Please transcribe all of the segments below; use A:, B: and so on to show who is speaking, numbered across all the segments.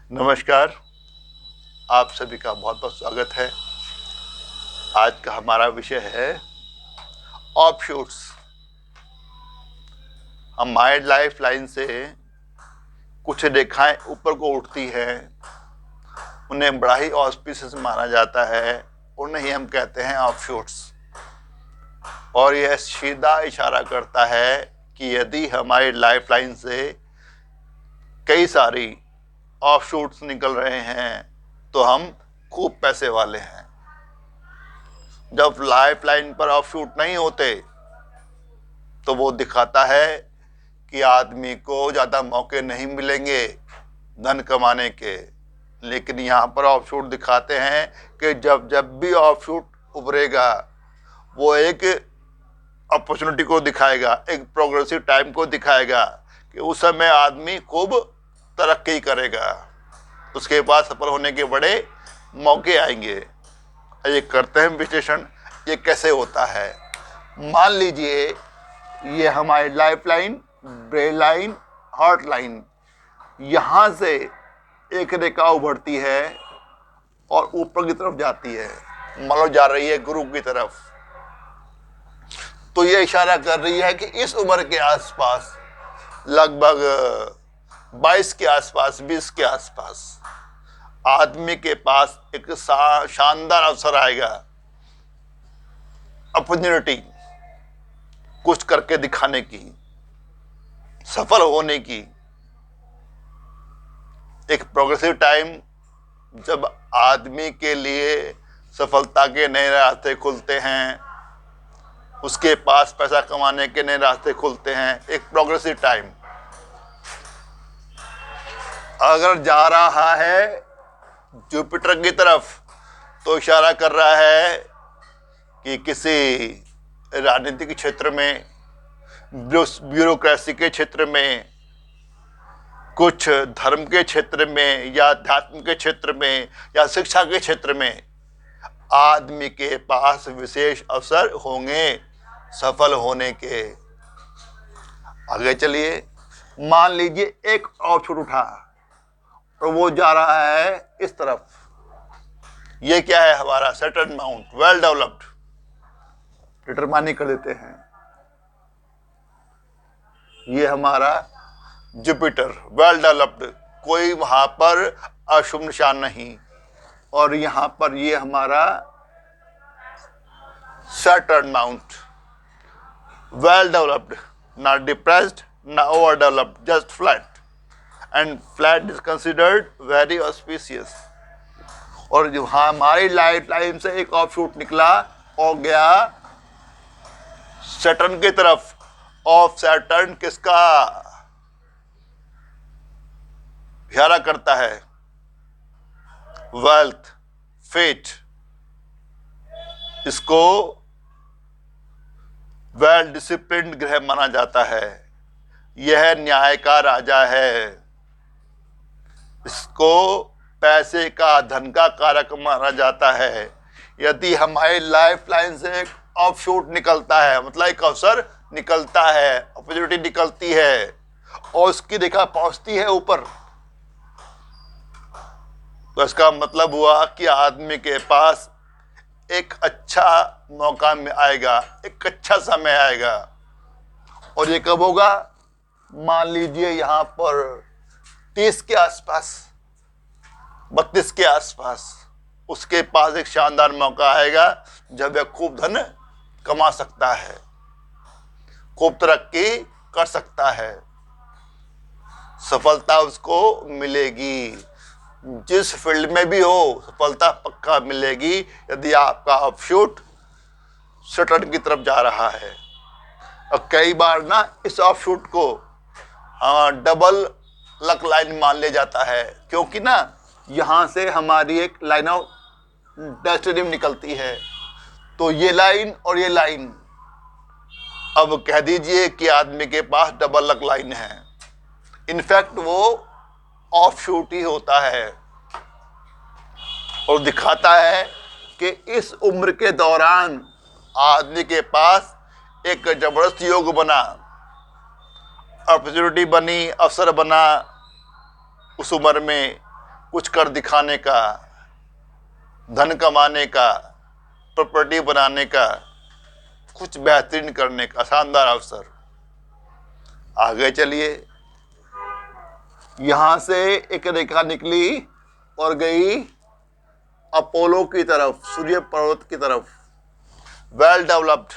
A: नमस्कार। आप सभी का बहुत बहुत स्वागत है। आज का हमारा विषय है ऑफशूट्स। हमारे लाइफ लाइन से कुछ रेखाएं ऊपर को उठती हैं, उन्हें बड़ा ही ऑस्पिशियस माना जाता है, उन्हें ही हम कहते हैं ऑफशूट्स। और यह सीधा इशारा करता है कि यदि हमारी लाइफ लाइन से कई सारी ऑफशूट्स निकल रहे हैं तो हम खूब पैसे वाले हैं। जब लाइफ लाइन पर ऑफशूट नहीं होते तो वो दिखाता है कि आदमी को ज़्यादा मौके नहीं मिलेंगे धन कमाने के। लेकिन यहाँ पर ऑफशूट दिखाते हैं कि जब जब भी ऑफशूट उभरेगा वो एक अपॉर्चुनिटी को दिखाएगा, एक प्रोग्रेसिव टाइम को दिखाएगा कि उस समय आदमी खूब तरक्की करेगा, उसके पास सफल होने के बड़े मौके आएंगे। ये करते हैं विश्लेषण, ये कैसे होता है। मान लीजिए ये हमारी life line, brain line, heart line, यहाँ से एक रेखा उभरती है और ऊपर की तरफ जाती है, मान लो जा रही है गुरु की तरफ। तो ये इशारा कर रही है कि इस उम्र के आसपास, लगभग 22 के आसपास, 20 के आसपास आदमी के पास एक शानदार अवसर आएगा, अपॉर्चुनिटी कुछ करके दिखाने की, सफल होने की। एक प्रोग्रेसिव टाइम जब आदमी के लिए सफलता के नए रास्ते खुलते हैं, उसके पास पैसा कमाने के नए रास्ते खुलते हैं, एक प्रोग्रेसिव टाइम। अगर जा रहा है जुपिटर की तरफ तो इशारा कर रहा है कि किसी राजनीतिक क्षेत्र में, ब्यूरोक्रेसी के क्षेत्र में, कुछ धर्म के क्षेत्र में या अध्यात्म के क्षेत्र में या शिक्षा के क्षेत्र में आदमी के पास विशेष अवसर होंगे सफल होने के। आगे चलिए, मान लीजिए एक ऑफशूट उठा और वो जा रहा है इस तरफ। ये क्या है? हमारा Saturn mount, well developed. Determining कर देते हैं, ये हमारा जुपिटर, वेल डेवलप्ड, कोई वहां पर अशुभ निशान नहीं। और यहां पर ये हमारा सैटर्न माउंट, वेल डेवलप्ड, ना डिप्रेस्ड ना over developed, just flat. And flat is considered very auspicious. और जो हमारी लाइफ लाइन से एक ऑफशूट निकला और गया सैटर्न की तरफ। ऑफ सैटर्न किसका इशारा करता है? Wealth, fate. इसको वेल डिसिप्लिन्ड ग्रह माना जाता है। यह न्याय का राजा है। इसको पैसे का, धन का कारक माना जाता है। यदि हमारी लाइफ लाइन से एक ऑफशूट निकलता है, मतलब एक अवसर निकलता है, अपॉर्चुनिटी निकलती है और उसकी रेखा पहुंचती है ऊपर, तो इसका मतलब हुआ कि आदमी के पास एक अच्छा मौका में आएगा, एक अच्छा समय आएगा। और ये कब होगा? मान लीजिए यहां पर 30 के आसपास, 32 के आसपास उसके पास एक शानदार मौका आएगा जब वह खूब धन कमा सकता है, खूब तरक्की कर सकता है, सफलता उसको मिलेगी। जिस फील्ड में भी हो सफलता पक्का मिलेगी यदि आपका ऑफशूट सैटर्न की तरफ जा रहा है। और कई बार ना इस ऑफशूट को डबल लक लाइन मान लिया जाता है, क्योंकि ना यहाँ से हमारी एक लाइन ऑफ डेस्टिनी निकलती है। तो ये लाइन और ये लाइन, अब कह दीजिए कि आदमी के पास डबल लक लाइन है। इनफैक्ट वो ऑफशूट ही होता है और दिखाता है कि इस उम्र के दौरान आदमी के पास एक जबरदस्त योग बना, अपॉर्चुनिटी बनी, अवसर बना उस उम्र में कुछ कर दिखाने का, धन कमाने का, प्रॉपर्टी बनाने का, कुछ बेहतरीन करने का शानदार अवसर। आगे चलिए, यहां से एक रेखा निकली और गई अपोलो की तरफ, सूर्य पर्वत की तरफ, वेल डेवलप्ड।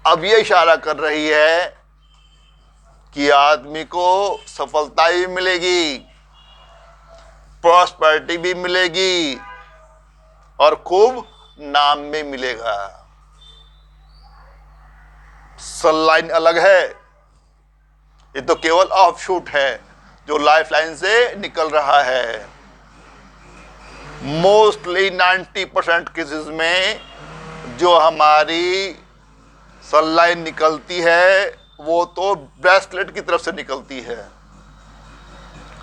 A: अब ये इशारा कर रही है कि आदमी को सफलता भी मिलेगी, प्रॉस्पेरिटी भी मिलेगी और खूब नाम भी मिलेगा। सनलाइन अलग है, ये तो केवल ऑफशूट है जो लाइफ लाइन से निकल रहा है। मोस्टली 90% केसेस में जो हमारी सनलाइन निकलती है वो तो ब्रेस्टलेट की तरफ से निकलती है।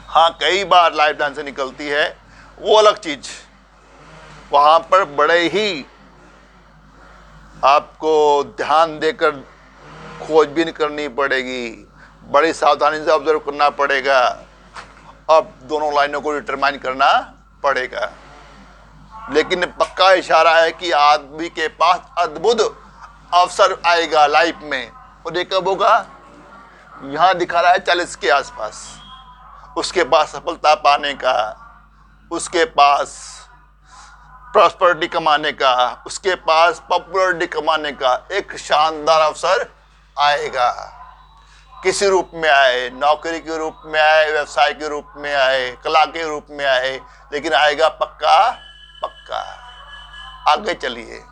A: हाँ, कई बार लाइफ लाइन से निकलती है, वो अलग चीज। वहां पर बड़े ही आपको ध्यान देकर खोजबीन करनी पड़ेगी, बड़ी सावधानी से ऑब्जर्व करना पड़ेगा, अब दोनों लाइनों को डिटरमाइन करना पड़ेगा। लेकिन पक्का इशारा है कि आदमी के पास अद्भुत अवसर आएगा लाइफ में। और ये कब होगा? यहां दिखा रहा है 40 के आसपास। उसके पास सफलता पाने का, उसके पास प्रॉस्पेरिटी कमाने का, उसके पास पॉपुलरिटी कमाने का एक शानदार अवसर आएगा। किसी रूप में आए, नौकरी के रूप में आए, व्यवसाय के रूप में आए, कला के रूप में आए, लेकिन आएगा पक्का पक्का। आगे चलिए,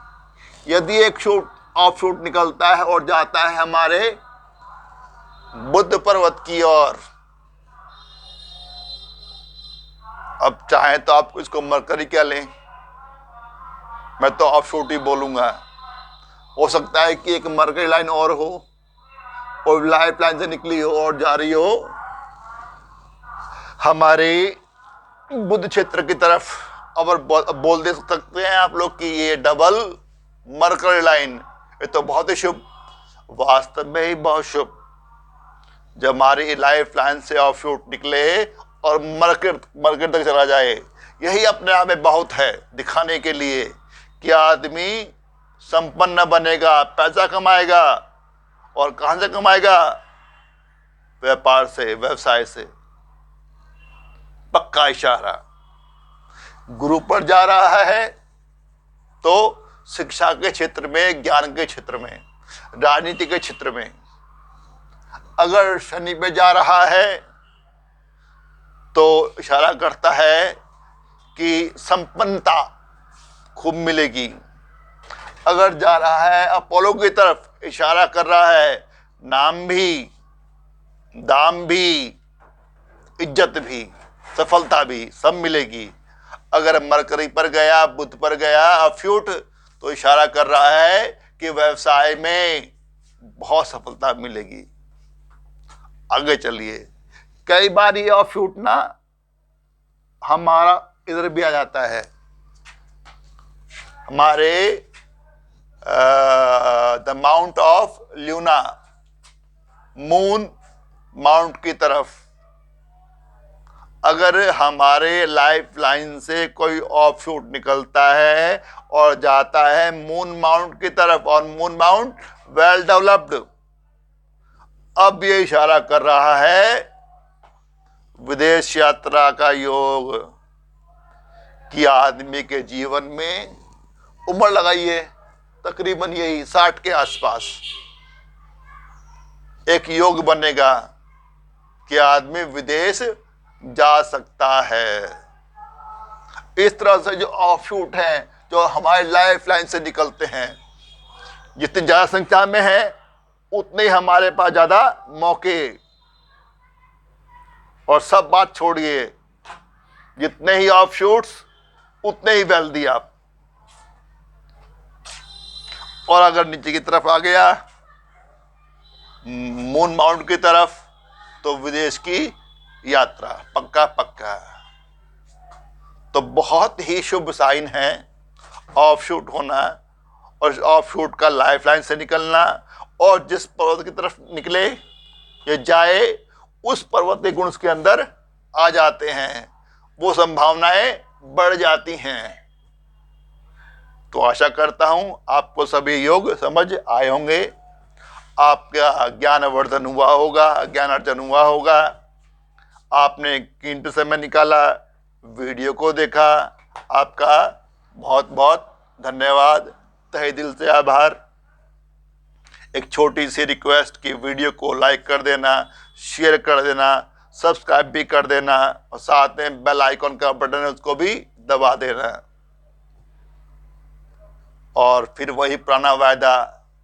A: यदि एक शूट ऑफ शूट निकलता है और जाता है हमारे बुध पर्वत की ओर, अब चाहे तो आप इसको मरकरी क्या लें, मैं तो ऑफ शूट ही बोलूंगा। हो सकता है कि एक मरकरी लाइन और हो और लाइफ लाइन से निकली हो और जा रही हो हमारे बुध क्षेत्र की तरफ। और बोल दे सकते हैं आप लोग कि ये डबल मरकरी लाइन, ये तो बहुत ही शुभ, वास्तव में ही बहुत शुभ। जब हमारी लाइफ लाइन से ऑफ शूट निकले और मरकरी तक चला जाए, यही अपने आप में बहुत है दिखाने के लिए कि आदमी संपन्न बनेगा, पैसा कमाएगा। और कहां से कमाएगा? व्यापार से, व्यवसाय से। पक्का इशारा। गुरु पर जा रहा है तो शिक्षा के क्षेत्र में, ज्ञान के क्षेत्र में, राजनीति के क्षेत्र में। अगर शनि पे जा रहा है तो इशारा करता है कि संपन्नता खूब मिलेगी। अगर जा रहा है अपोलो की तरफ, इशारा कर रहा है नाम भी, दाम भी, इज्जत भी, सफलता भी सब मिलेगी। अगर मरकरी पर गया, बुध पर गया ऑफशूट, तो इशारा कर रहा है कि व्यवसाय में बहुत सफलता मिलेगी। आगे चलिए, कई बार ये ऑफशूट ना हमारा इधर भी आ जाता है, हमारे the mount of lunar, moon mount की तरफ। अगर हमारे लाइफ लाइन से कोई ऑफशूट निकलता है और जाता है मून माउंट की तरफ, और मून माउंट वेल डेवलप्ड, अब ये इशारा कर रहा है विदेश यात्रा का योग। कि आदमी के जीवन में उम्र लगाइए तकरीबन यही 60 के आसपास, एक योग बनेगा कि आदमी विदेश जा सकता है। इस तरह से जो ऑफशूट हैं, जो हमारे लाइफ लाइन से निकलते हैं, जितनी ज्यादा संख्या में है उतने ही हमारे पास ज्यादा मौके। और सब बात छोड़िए, जितने ही ऑफशूट्स उतने ही वेल्दी आप। और अगर नीचे की तरफ आ गया मून माउंट की तरफ, तो विदेश की यात्रा पक्का पक्का। तो बहुत ही शुभ साइन है ऑफशूट होना और ऑफशूट का लाइफलाइन से निकलना। और जिस पर्वत की तरफ निकले ये जाए, उस पर्वत के गुण उसके अंदर आ जाते हैं, वो संभावनाएं बढ़ जाती हैं। तो आशा करता हूं आपको सभी योग समझ आए होंगे, आपका ज्ञानवर्धन हुआ होगा, ज्ञान अर्जन हुआ होगा, आपने कीमती समय निकाला, वीडियो को देखा, आपका बहुत बहुत धन्यवाद, तहे दिल से आभार। एक छोटी सी रिक्वेस्ट कि वीडियो को लाइक कर देना, शेयर कर देना, सब्सक्राइब भी कर देना और साथ में बेल आइकॉन का बटन है उसको भी दबा देना। और फिर वही पुराना वायदा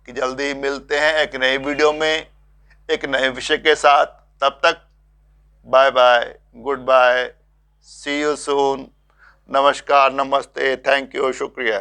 A: कि जल्दी ही मिलते हैं एक नई वीडियो में एक नए विषय के साथ। तब तक bye bye, goodbye, see you soon, नमस्कार, नमस्ते, थैंक यू, शुक्रिया।